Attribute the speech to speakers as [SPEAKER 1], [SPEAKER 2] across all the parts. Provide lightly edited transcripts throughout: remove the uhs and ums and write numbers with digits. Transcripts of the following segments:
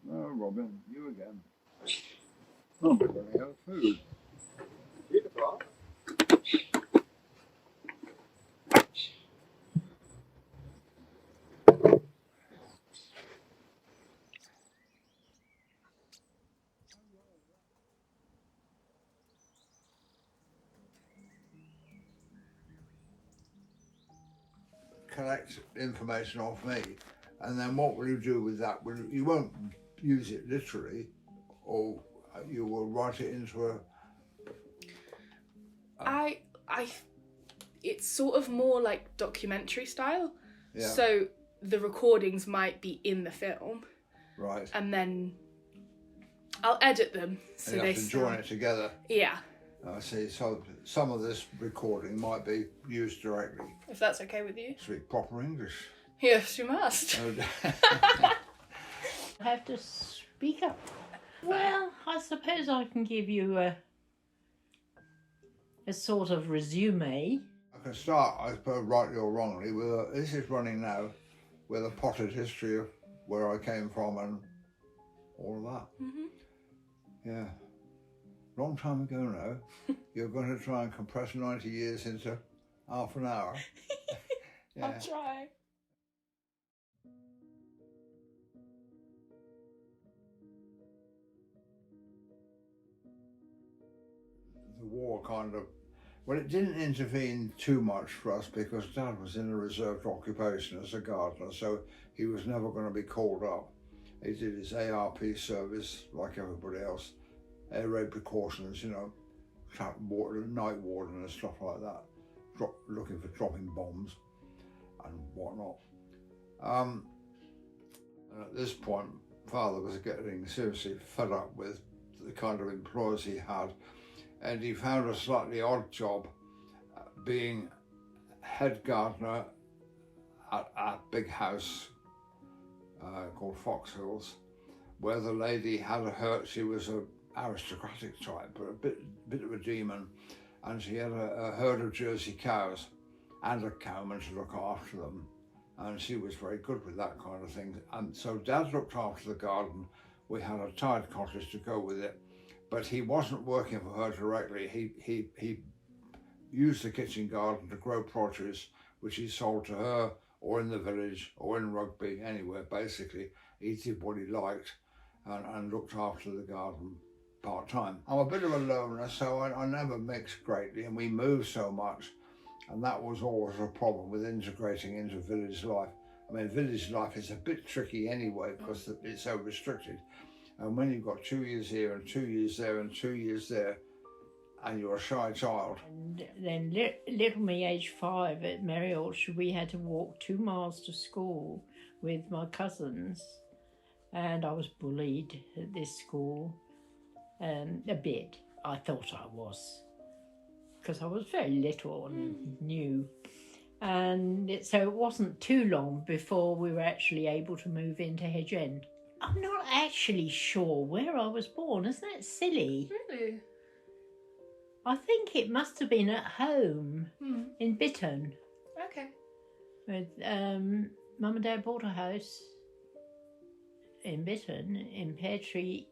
[SPEAKER 1] Oh, Robin, you again. Oh, we're running out of food. Collect information off me, and then what will you do with that? You won't use it literally, or you will write it into a...
[SPEAKER 2] It's sort of more like documentary style.
[SPEAKER 1] Yeah.
[SPEAKER 2] So the recordings might be in the film.
[SPEAKER 1] Right.
[SPEAKER 2] And then I'll edit them so
[SPEAKER 1] and you
[SPEAKER 2] they
[SPEAKER 1] have to join it together.
[SPEAKER 2] Yeah.
[SPEAKER 1] I see. So some of this recording might be used directly.
[SPEAKER 2] If that's okay with you.
[SPEAKER 1] Speak proper English.
[SPEAKER 2] Yes, you must.
[SPEAKER 3] I have to speak up. Well, I suppose I can give you a sort of resume.
[SPEAKER 1] I can start, I suppose, rightly or wrongly, with this is running now, with a potted history of where I came from and all of that.
[SPEAKER 2] Mm-hmm.
[SPEAKER 1] Yeah. Long time ago now. You're going to try and compress 90 years into half an hour.
[SPEAKER 2] Yeah. I'll try.
[SPEAKER 1] The war kind of, well, it didn't intervene too much for us because Dad was in a reserved occupation as a gardener, so he was never going to be called up. He did his ARP service like everybody else, air raid precautions, you know, night warden and stuff like that, looking for dropping bombs and whatnot. And at this point, Father was getting seriously fed up with the kind of employers he had, and he found a slightly odd job being head gardener at a big house called Fox Hills, where the lady had a hurt. She was an aristocratic type, but a bit of a demon, and she had a herd of Jersey cows and a cowman to look after them, and she was very good with that kind of thing. And so Dad looked after the garden. We had a tied cottage to go with it, but he wasn't working for her directly. He used the kitchen garden to grow produce, which he sold to her or in the village or in Rugby, anywhere basically. He did what he liked and looked after the garden part-time. I'm a bit of a loner, so I never mixed greatly, and we moved so much, and that was always a problem with integrating into village life. I mean, village life is a bit tricky anyway because it's so restricted. And when you've got 2 years here and 2 years there and 2 years there, and you're a shy child.
[SPEAKER 3] And then little me, age 5, at Merry Orchard, we had to walk 2 miles to school with my cousins, and I was bullied at this school a bit. I thought I was, because I was very little and new. And so it wasn't too long before we were actually able to move into Hedge End. I'm not actually sure where I was born. Isn't that silly?
[SPEAKER 2] Really?
[SPEAKER 3] I think it must have been at home in Bitton.
[SPEAKER 2] Okay.
[SPEAKER 3] With Mum and Dad bought a house in Bitton in Pear Tree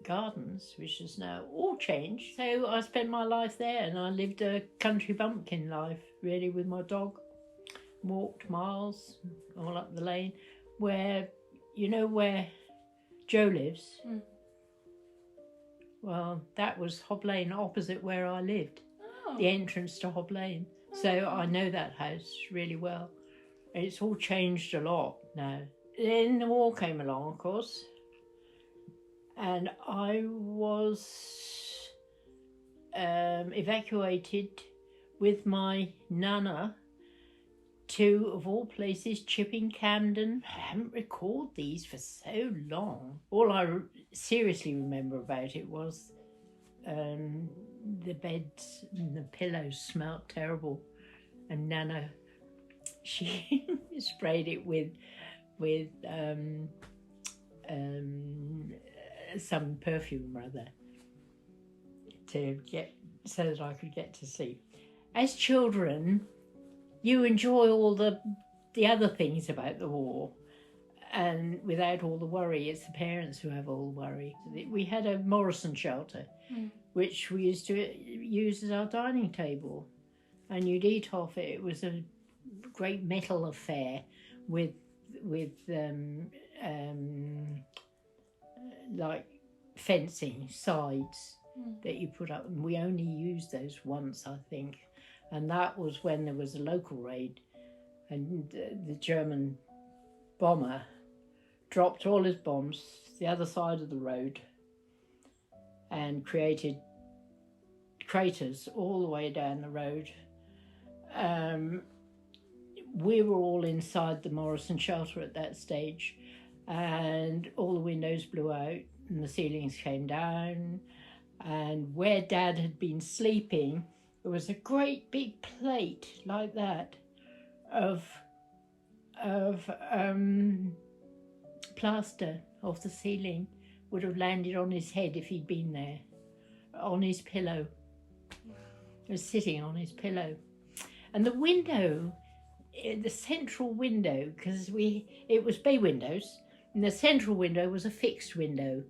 [SPEAKER 3] Gardens, which is now all changed. So I spent my life there, and I lived a country bumpkin life, really, with my dog. Walked miles all up the lane, where, you know where Joe lives? Well, that was Hob Lane, opposite where I lived.
[SPEAKER 2] Oh.
[SPEAKER 3] The entrance to Hob Lane. So I know that house really well. It's all changed a lot now. Then the war came along, of course, and I was evacuated with my nana to, of all places, Chipping Camden. I haven't recalled these for so long. All I seriously remember about it was the beds and the pillows smelt terrible, and Nana, she sprayed it with some perfume or other so that I could get to sleep. As children, you enjoy all the other things about the war, and without all the worry. It's the parents who have all the worry. We had a Morrison shelter, which we used to use as our dining table, and you'd eat off it. It was a great metal affair with like fencing sides that you put up, and we only used those once, I think, and that was when there was a local raid, and the German bomber dropped all his bombs the other side of the road and created craters all the way down the road. We were all inside the Morrison shelter at that stage, and all the windows blew out and the ceilings came down, and where Dad had been sleeping there was a great big plate like that of plaster off the ceiling. Would have landed on his head if he'd been there, on his pillow. It was sitting on his pillow. And the window, the central window, because it was bay windows, and the central window was a fixed window,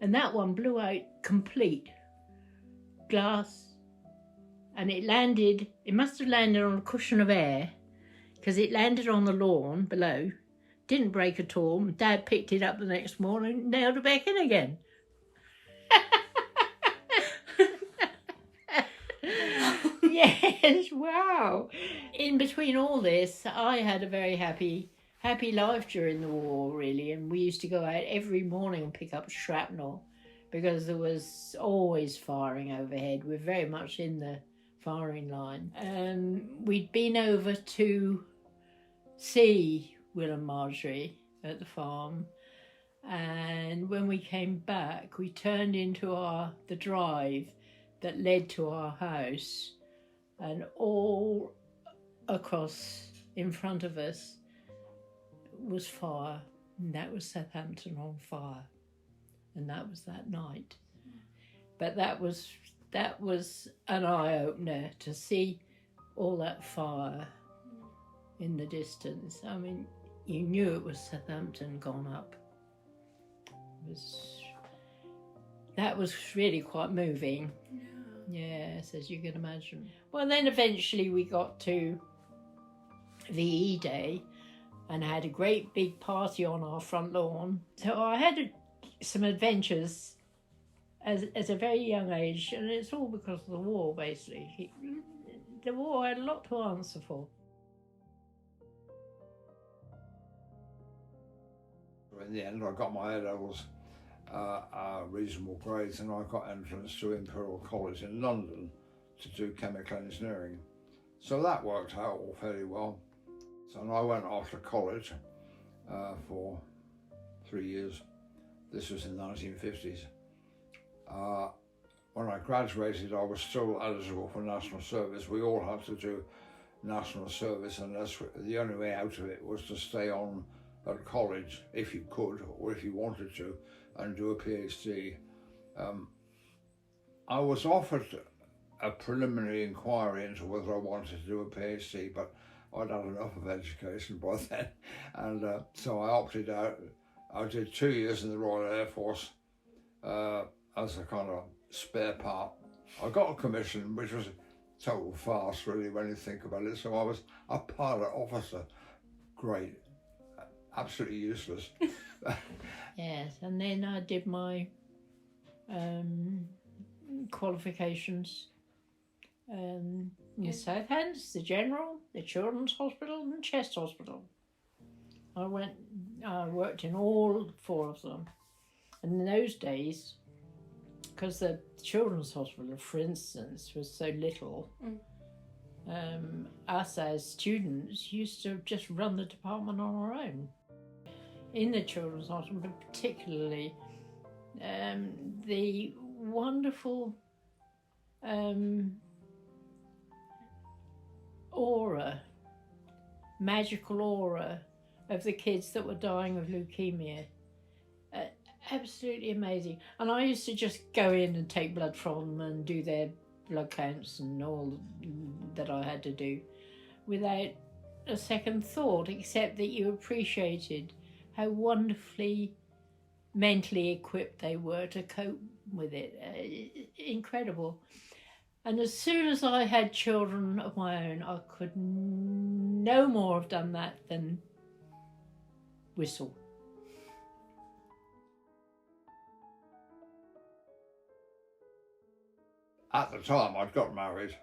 [SPEAKER 3] and that one blew out complete glass, and it must have landed on a cushion of air, because it landed on the lawn below, didn't break at all. Dad picked it up the next morning and nailed it back in again. Yes, wow. In between all this, I had a very happy life during the war, really, and we used to go out every morning and pick up shrapnel because there was always firing overhead. We're very much in the firing line. We'd been over to see Will and Marjorie at the farm, and when we came back, we turned into the drive that led to our house, and all across in front of us was fire, and that was Southampton on fire, and that was that night. But that was an eye-opener to see all that fire in the distance. I mean, you knew it was Southampton gone up. That was really quite moving. Yes, as you can imagine. Well, then eventually we got to VE Day and had a great big party on our front lawn. So I had some adventures as a very young age, and it's all because of the war, basically. The war had a lot to answer for.
[SPEAKER 1] In the end, I got my A-levels reasonable grades, and I got entrance to Imperial College in London to do chemical engineering. So that worked out all fairly well. So I went off to college for 3 years. This was in the 1950s. When I graduated, I was still eligible for national service. We all had to do national service, and the only way out of it was to stay on at college if you could, or if you wanted to, and do a PhD. I was offered a preliminary inquiry into whether I wanted to do a PhD, but I'd had enough of education by then, and so I opted out. I did 2 years in the Royal Air Force as a kind of spare part. I got a commission, which was a total farce, really, when you think about it. So I was a pilot officer. Great. Absolutely useless.
[SPEAKER 3] Yes, and then I did my qualifications in Southants, the General, the Children's Hospital and Chest Hospital. I worked in all 4 of them. And in those days, because the Children's Hospital, for instance, was so little, us as students used to just run the department on our own. In the Children's Hospital, but particularly the wonderful aura, magical aura of the kids that were dying of leukemia. Absolutely amazing. And I used to just go in and take blood from them and do their blood counts and all that I had to do without a second thought, except that you appreciated how wonderfully mentally equipped they were to cope with it. Incredible. And as soon as I had children of my own, I could no more have done that than whistle.
[SPEAKER 1] At the time, I'd got married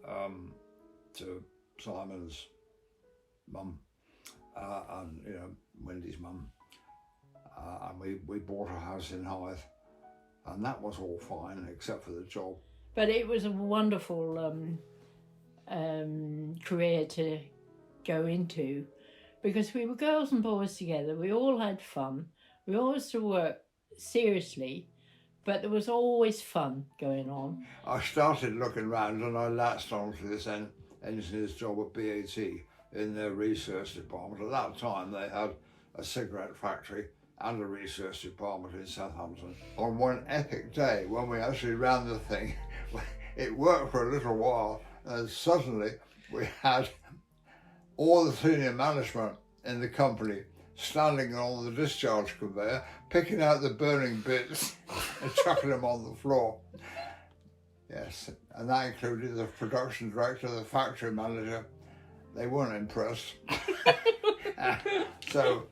[SPEAKER 1] to Simon's mum and Wendy's mum, and we bought a house in Hythe, and that was all fine except for the job.
[SPEAKER 3] But it was a wonderful career to go into, because we were girls and boys together. We all had fun. We always had to work seriously, but there was always fun going on.
[SPEAKER 1] I started looking round and I latched onto this engineer's job at BAT in their research department. At that time they had a cigarette factory and a research department in Southampton. On one epic day when we actually ran the thing, it worked for a little while, and suddenly we had all the senior management in the company standing on the discharge conveyor, picking out the burning bits and chucking them on the floor. Yes, and that included the production director, the factory manager. They weren't impressed. So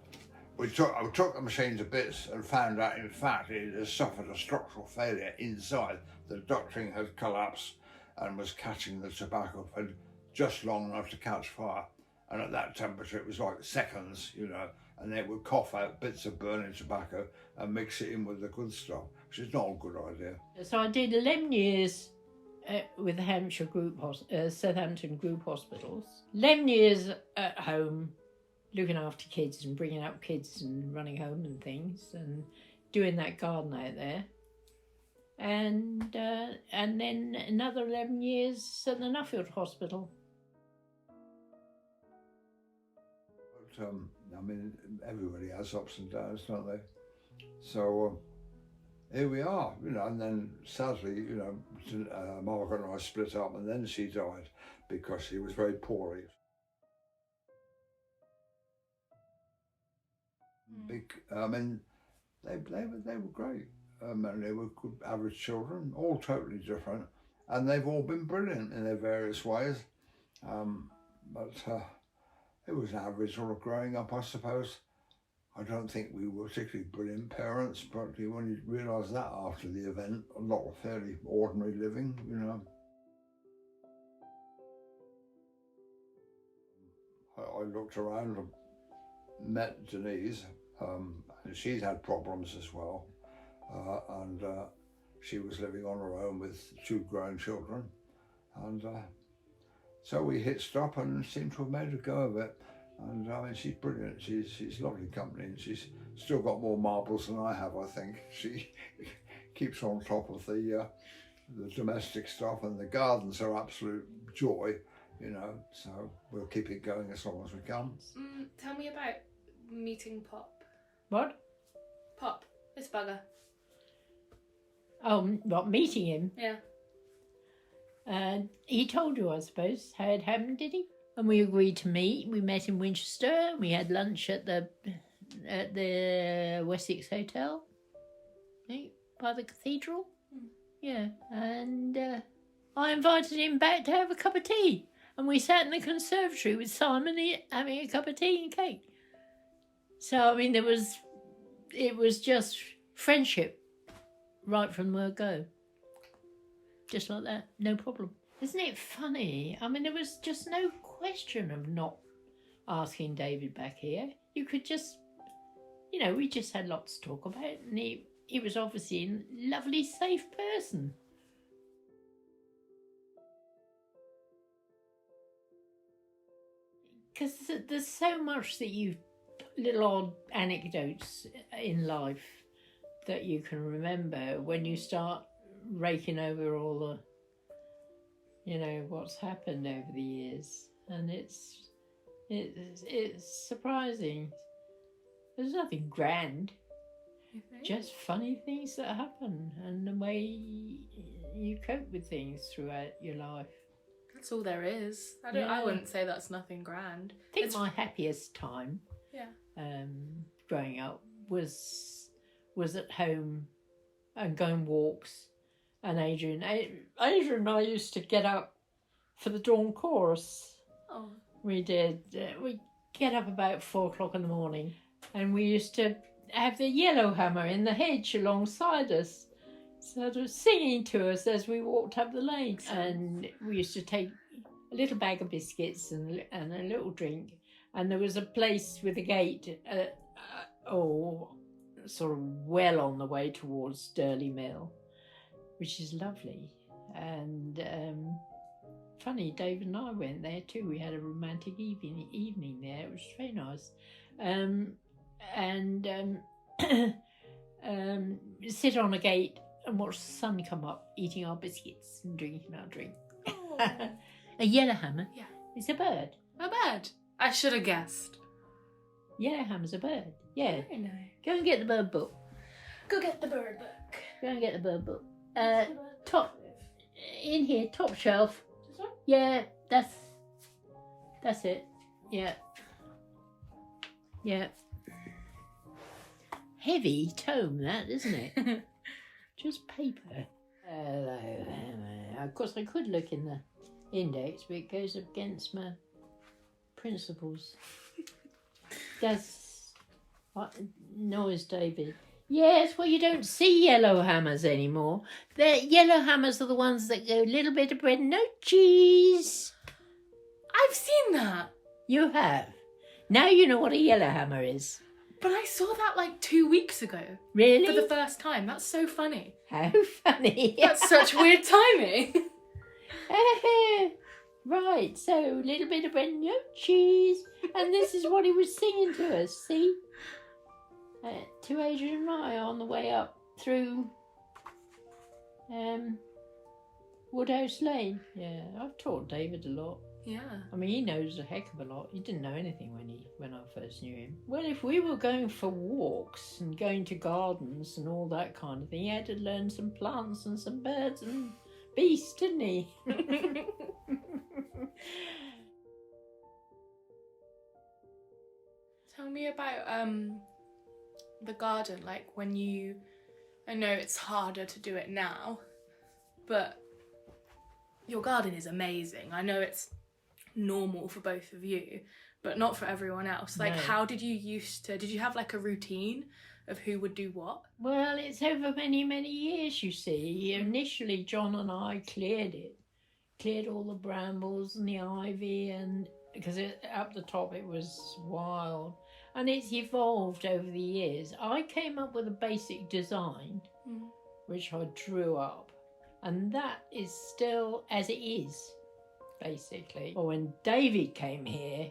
[SPEAKER 1] I took the machine to bits and found out, in fact, it had suffered a structural failure inside. The ducting had collapsed and was catching the tobacco for just long enough to catch fire. And at that temperature, it was like seconds, and they would cough out bits of burning tobacco and mix it in with the good stuff, which is not a good idea.
[SPEAKER 3] So I did 11 years with the Southampton Group Hospitals. 11 years at home, looking after kids and bringing up kids and running home and things and doing that garden out there. And then another 11 years at the Nuffield Hospital.
[SPEAKER 1] But, everybody has ups and downs, don't they? So here we are, and then sadly, Margaret and I split up, and then she died because she was very poorly. They were great. And they were good average children, all totally different, and they've all been brilliant in their various ways. But it was average sort of growing up, I suppose. I don't think we were particularly brilliant parents, but you only realise that after the event. A lot of fairly ordinary living, I looked around and met Denise, and she'd had problems as well. And she was living on her own with 2 grown children, and so we hitched up and seemed to have made a go of it. And she's brilliant. She's lovely company, and she's still got more marbles than I have. I think she keeps on top of the domestic stuff, and the gardens are absolute joy. So we'll keep it going as long as we can.
[SPEAKER 2] Tell me about meeting Pop.
[SPEAKER 3] What?
[SPEAKER 2] Pop, this bugger.
[SPEAKER 3] Oh, not meeting him.
[SPEAKER 2] Yeah.
[SPEAKER 3] He told you, I suppose, how it happened, did he? And we agreed to meet. We met in Winchester. We had lunch at the Wessex Hotel, by the cathedral. Yeah, and I invited him back to have a cup of tea, and we sat in the conservatory with Simon having a cup of tea and cake. So it was just friendship right from the word go. Just like that, no problem. Isn't it funny? There was just no question of not asking David back here. You could just, we just had lots to talk about, and he was obviously a lovely, safe person. Because there's so much that little odd anecdotes in life that you can remember when you start raking over all the, what's happened over the years, and it's surprising. There's nothing grand, just funny things that happen, and the way you cope with things throughout your life.
[SPEAKER 2] That's all there is. I wouldn't say that's nothing grand.
[SPEAKER 3] I think my happiest time, growing up was at home and going walks. And Adrian and I used to get up for the dawn chorus.
[SPEAKER 2] Oh.
[SPEAKER 3] We did. We get up about 4:00 in the morning, and we used to have the yellowhammer in the hedge alongside us, sort of singing to us as we walked up the lane. And we used to take a little bag of biscuits and a little drink. And there was a place with a gate, sort of well on the way towards Durley Mill, which is lovely. And funny, David and I went there too. We had a romantic evening there. It was very nice. Sit on a gate and watch the sun come up, eating our biscuits and drinking our drink.
[SPEAKER 2] Oh.
[SPEAKER 3] A yellowhammer?
[SPEAKER 2] Yeah.
[SPEAKER 3] It's a bird.
[SPEAKER 2] A bird. I should have guessed.
[SPEAKER 3] Yellowhammer's a bird. Yeah.
[SPEAKER 2] Very nice.
[SPEAKER 3] Go and get the bird book.
[SPEAKER 2] Go get the bird book.
[SPEAKER 3] Go and get the bird book. Top in here, top shelf.
[SPEAKER 2] This one?
[SPEAKER 3] Yeah, that's it. Yeah. Yeah. Heavy tome, that, isn't it? Just paper. Hello, Hammer. Of course, I could look in the index, but it goes against my principles. That's what noise, David. Yes, well, you don't see yellow hammers anymore. The yellow hammers are the ones that go a little bit of bread, no cheese.
[SPEAKER 2] I've seen that.
[SPEAKER 3] You have. Now you know what a yellow hammer is.
[SPEAKER 2] But I saw that like 2 weeks ago.
[SPEAKER 3] Really?
[SPEAKER 2] For the first time. That's so funny.
[SPEAKER 3] How funny.
[SPEAKER 2] That's such weird timing.
[SPEAKER 3] Right, so a little bit of bread, no cheese. And this is what he was singing to us, see? To Adrian and I on the way up through Woodhouse Lane. Yeah, I've taught David a lot.
[SPEAKER 2] Yeah.
[SPEAKER 3] I mean, he knows a heck of a lot. He didn't know anything when I first knew him. Well, if we were going for walks and going to gardens and all that kind of thing, he had to learn some plants and some birds and beasts, didn't he?
[SPEAKER 2] Tell me about the garden, like when you... I know it's harder to do it now, but your garden is amazing. I know it's normal for both of you, but not for everyone else. Like,
[SPEAKER 3] No.
[SPEAKER 2] how did you did you have like a routine of who would do what?
[SPEAKER 3] Well, it's over many, many years, you see. Initially, John and I cleared all the brambles and the ivy, and because up the top it was wild. And it's evolved over the years. I came up with a basic design, which I drew up, and that is still as it is, basically. But when David came here,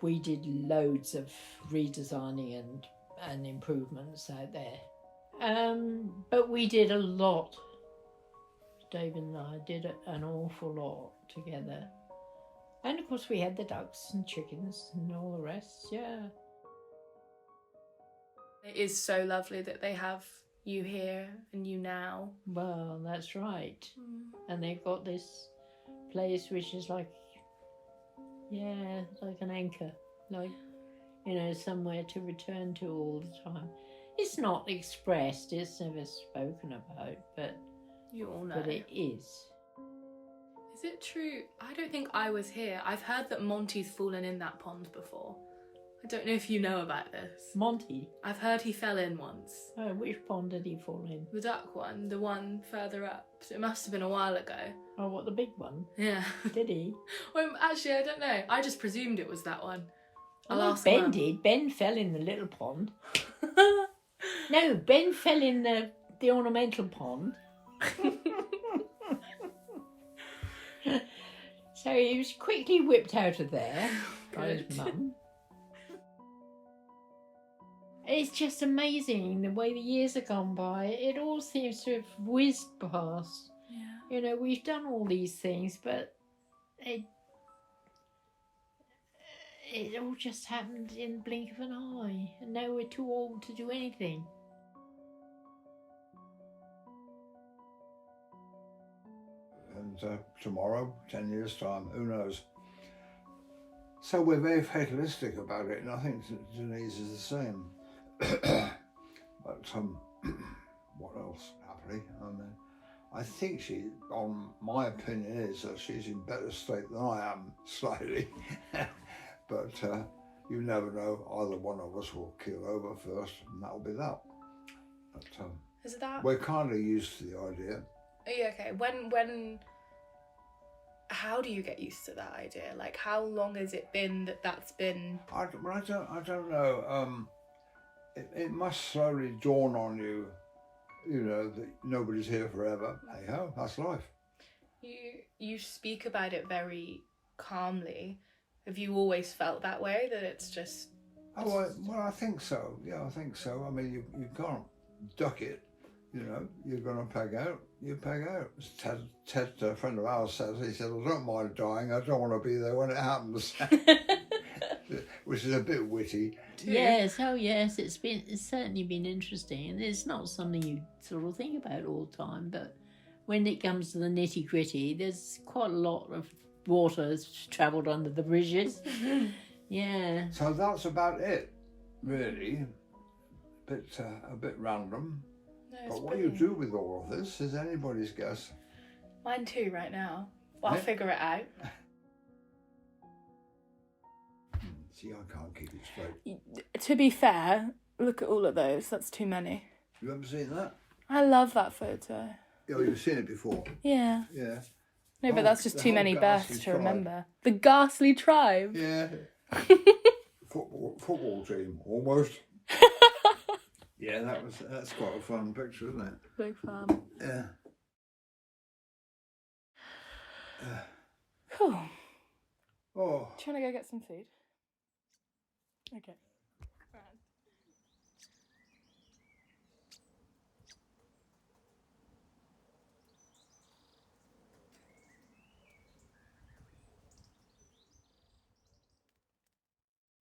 [SPEAKER 3] we did loads of redesigning and improvements out there. But we did a lot. David and I did an awful lot together. And of course we had the ducks and chickens and all the rest, yeah.
[SPEAKER 2] It is so lovely that they have you here and you now.
[SPEAKER 3] Well, that's right. And they've got this place which is like an anchor, like, somewhere to return to all the time. It's not expressed, it's never spoken about, but
[SPEAKER 2] You all know.
[SPEAKER 3] but it is.
[SPEAKER 2] Is it true? I don't think I was here. I've heard that Monty's fallen in that pond before. I don't know if you know about this.
[SPEAKER 3] Monty?
[SPEAKER 2] I've heard he fell in once.
[SPEAKER 3] Oh, which pond did he fall in?
[SPEAKER 2] The duck one, the one further up. So it must have been a while ago.
[SPEAKER 3] Oh, what, the big one?
[SPEAKER 2] Yeah.
[SPEAKER 3] Did he?
[SPEAKER 2] Well, actually, I don't know. I just presumed it was that one. I'll
[SPEAKER 3] Oh,
[SPEAKER 2] ask
[SPEAKER 3] Ben
[SPEAKER 2] Mum.
[SPEAKER 3] did. Ben fell in the little pond. No, Ben fell in the ornamental pond. So he was quickly whipped out of there by his
[SPEAKER 2] Good.
[SPEAKER 3] mum. It's just amazing the way the years have gone by. It all seems to have whizzed past.
[SPEAKER 2] Yeah.
[SPEAKER 3] We've done all these things, but it all just happened in the blink of an eye. And now we're too old to do anything.
[SPEAKER 1] And tomorrow, 10 years' time, who knows? So we're very fatalistic about it, and I think Denise is the same. But what else? Happily, I mean, I think she, on my opinion, is that she's in better state than I am, slightly. But you never know. Either one of us will keel over first, and that'll be that. But
[SPEAKER 2] Is that?
[SPEAKER 1] we're kind of used to the idea.
[SPEAKER 2] Are you okay? When? How do you get used to that idea? Like, how long has it been that's been?
[SPEAKER 1] I don't know. It must slowly dawn on you, you know, that nobody's here forever. Hey ho, that's life.
[SPEAKER 2] You speak about it very calmly. Have you always felt that way? That it's just.
[SPEAKER 1] Oh well, I think so. Yeah, I think so. I mean, you can't duck it. You know, you're going to peg out. You peg out. Ted, a friend of ours, says, he said, I don't mind dying. I don't want to be there when it happens. Which is a bit witty.
[SPEAKER 3] Yes, oh yes, it's certainly been interesting, and it's not something you sort of think about all the time, but when it comes to the nitty gritty, there's quite a lot of water has travelled under the bridges. Yeah.
[SPEAKER 1] So that's about it, really. A bit random.
[SPEAKER 2] No,
[SPEAKER 1] But what you do with all of this is anybody's guess.
[SPEAKER 2] Mine too, right now. Well, I'll figure it out.
[SPEAKER 1] See, I can't keep it straight.
[SPEAKER 2] To be fair, look at all of those. That's too many.
[SPEAKER 1] You ever seen that?
[SPEAKER 2] I love that photo.
[SPEAKER 1] Oh, you've seen it before?
[SPEAKER 2] Yeah.
[SPEAKER 1] Yeah.
[SPEAKER 2] No, but that's just
[SPEAKER 1] The
[SPEAKER 2] too
[SPEAKER 1] whole
[SPEAKER 2] many
[SPEAKER 1] ghastly
[SPEAKER 2] births to
[SPEAKER 1] tribe.
[SPEAKER 2] remember. The ghastly tribe.
[SPEAKER 1] Yeah. Football team, almost. Yeah, that's quite a fun picture, isn't it?
[SPEAKER 2] Big fan.
[SPEAKER 1] Yeah.
[SPEAKER 2] Cool.
[SPEAKER 1] Oh.
[SPEAKER 2] Do you want to go get some food? Okay. Right.